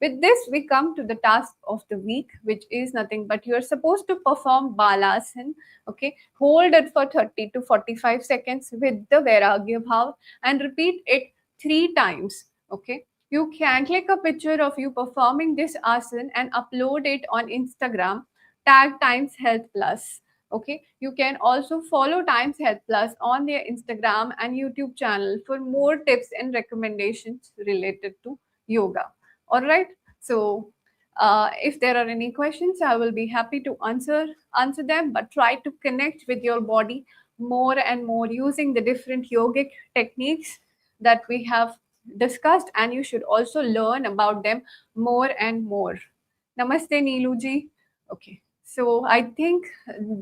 With this, we come to the task of the week, which is nothing but you are supposed to perform balasana. Okay, hold it for 30 to 45 seconds with the vairagya bhav and repeat it 3 times. Okay, you can click a picture of you performing this asana and upload it on Instagram, tag Times Health Plus. Okay, you can also follow Times Health Plus on their Instagram and YouTube channel for more tips and recommendations related to yoga. All right, so if there are any questions, I will be happy to answer them, but try to connect with your body more and more using the different yogic techniques that we have discussed, and you should also learn about them more and more. Namaste, Neeluji. Okay, so I think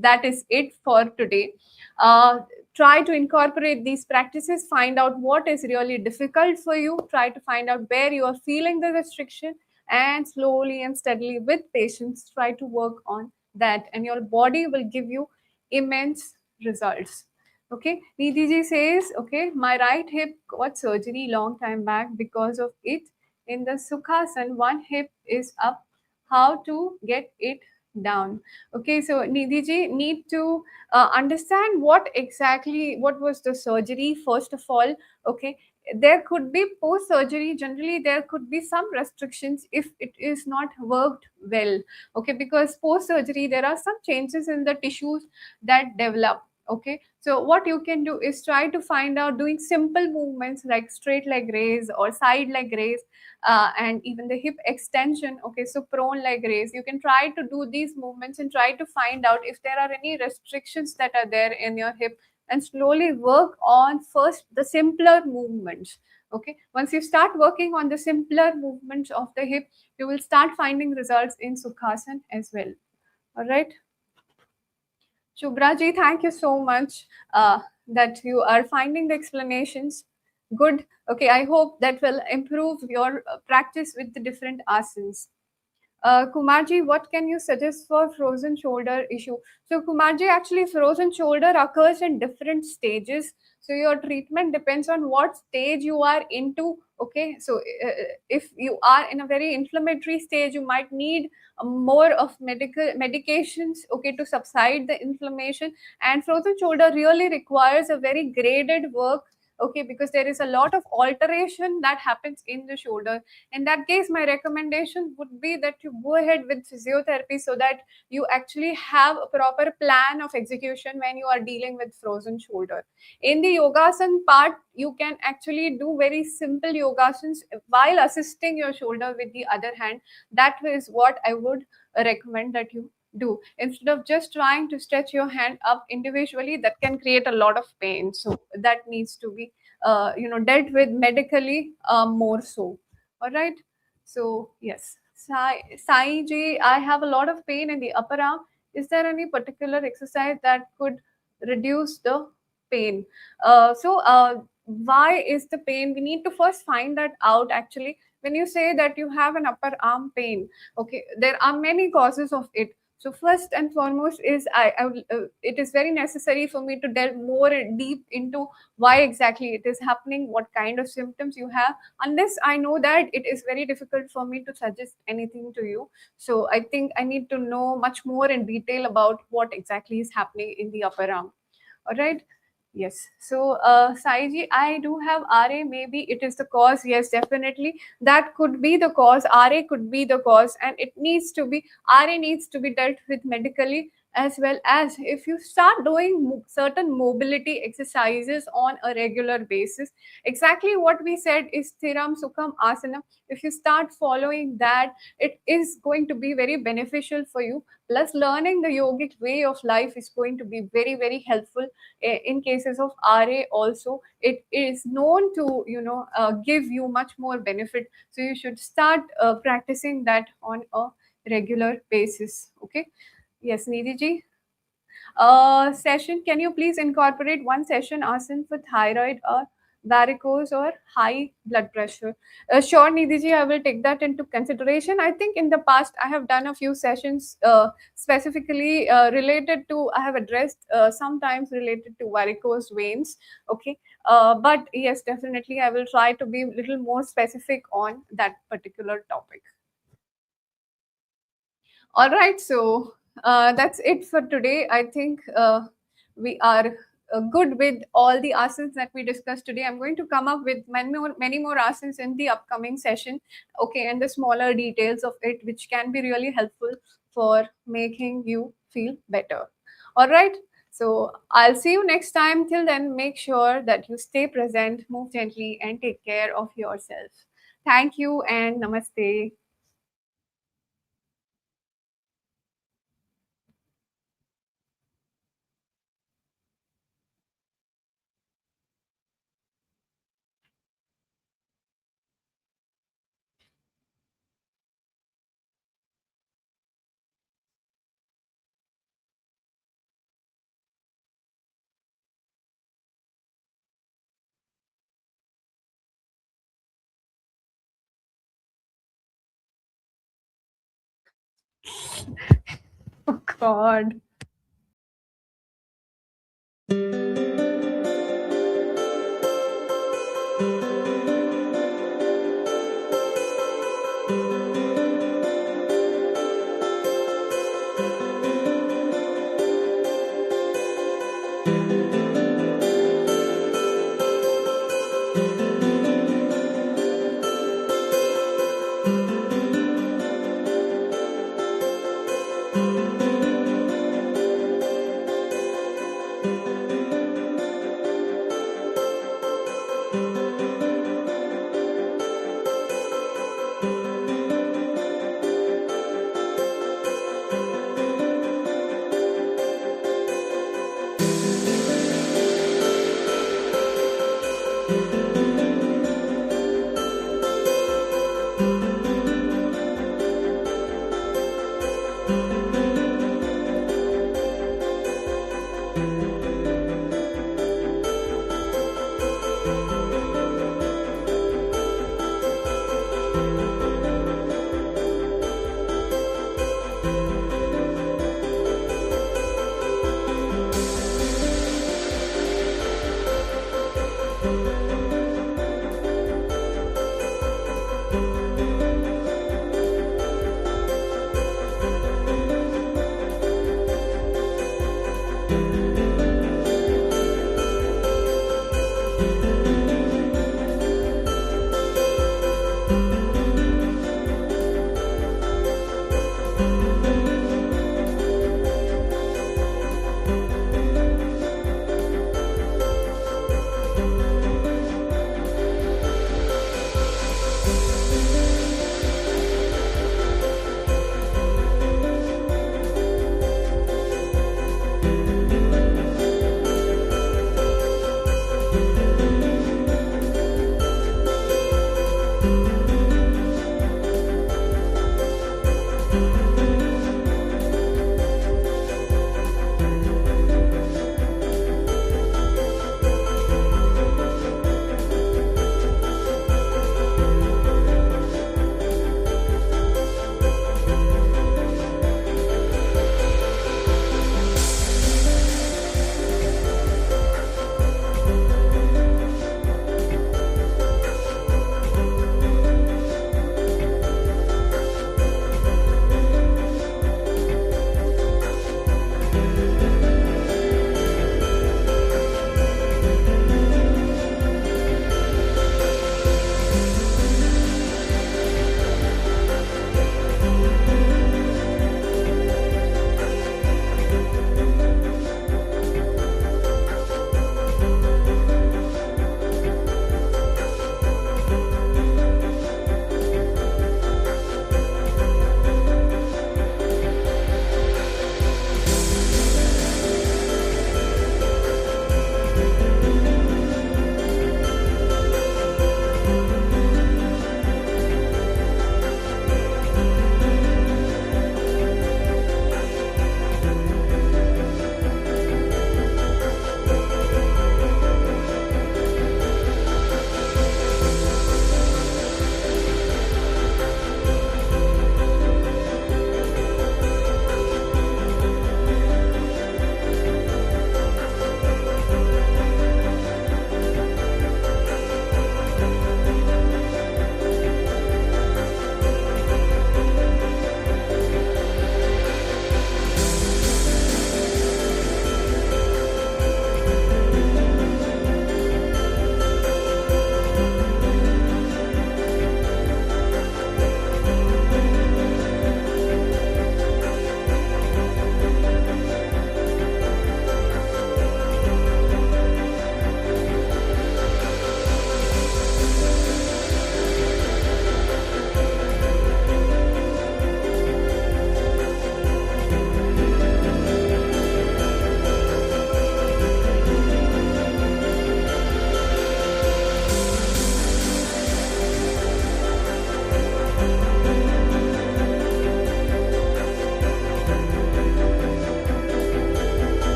that is it for today. Uh, Try to incorporate these practices, find out what is really difficult for you, try to find out where you are feeling the restriction, and slowly and steadily with patience try to work on that, and your body will give you immense results. Okay, Nidhi ji says, okay, my right hip got surgery long time back because of it. In the Sukhasana, one hip is up. How to get it down? Okay, so Nidhi ji need to understand what was the surgery first of all. Okay, there could be post surgery, generally there could be some restrictions if it is not worked well. Okay, because post surgery there are some changes in the tissues that develop. Okay, so what you can do is try to find out doing simple movements like straight leg raise or side leg raise, and even the hip extension. Okay, so prone leg raise, you can try to do these movements and try to find out if there are any restrictions that are there in your hip, and slowly work on first the simpler movements. Okay, once you start working on the simpler movements of the hip, you will start finding results in Sukhasana as well. All right, Shubhra ji, thank you so much that you are finding the explanations good. Okay, I hope that will improve your practice with the different asanas. Kumarji, what can you suggest for frozen shoulder issue? So, Kumarji, actually, frozen shoulder occurs in different stages. So, your treatment depends on what stage you are into. Okay, so if you are in a very inflammatory stage, you might need more of medical medications. Okay, to subside the inflammation. And frozen shoulder really requires a very graded work. Okay, because there is a lot of alteration that happens in the shoulder. In that case, my recommendation would be that you go ahead with physiotherapy so that you actually have a proper plan of execution when you are dealing with frozen shoulder. In the yogasan part, you can actually do very simple yogasans while assisting your shoulder with the other hand. That is what I would recommend that you do, instead of just trying to stretch your hand up individually. That can create a lot of pain, so that needs to be dealt with medically more so. All right. So yes, Sai ji, I have a lot of pain in the upper arm. Is there any particular exercise that could reduce the pain? Why is the pain? We need to first find that out. Actually, when you say that you have an upper arm pain, okay, there are many causes of it. So first and foremost is it is very necessary for me to delve more deep into why exactly it is happening, what kind of symptoms you have. Unless I know that, it is very difficult for me to suggest anything to you. So I think I need to know much more in detail about what exactly is happening in the upper arm. All right. Yes. So, Saiji, I do have RA. Maybe it is the cause. Yes, definitely. That could be the cause. RA could be the cause, and it needs to be RA needs to be dealt with medically. as well as if you start doing certain mobility exercises on a regular basis, exactly what we said is Thiram Sukham Asana. If you start following that, it is going to be very beneficial for you. Plus, learning the yogic way of life is going to be very, very helpful in cases of RA also. It is known to, give you much more benefit. So you should start practicing that on a regular basis. Okay. Yes, Nidhi ji. Session, can you please incorporate one session asan for thyroid or varicose or high blood pressure? Sure, Nidhi ji, I will take that into consideration. I think in the past I have done a few sessions specifically related to, I have addressed sometimes related to varicose veins. Okay. But yes, definitely I will try to be a little more specific on that particular topic. All right, so that's it for today. I think we are good with all the asanas that we discussed today. I'm going to come up with many more asanas in the upcoming session. Okay, and the smaller details of it, which can be really helpful for making you feel better. All right, so I'll see you next time. Till then, make sure that you stay present, move gently, and take care of yourself. Thank you and namaste. Oh God.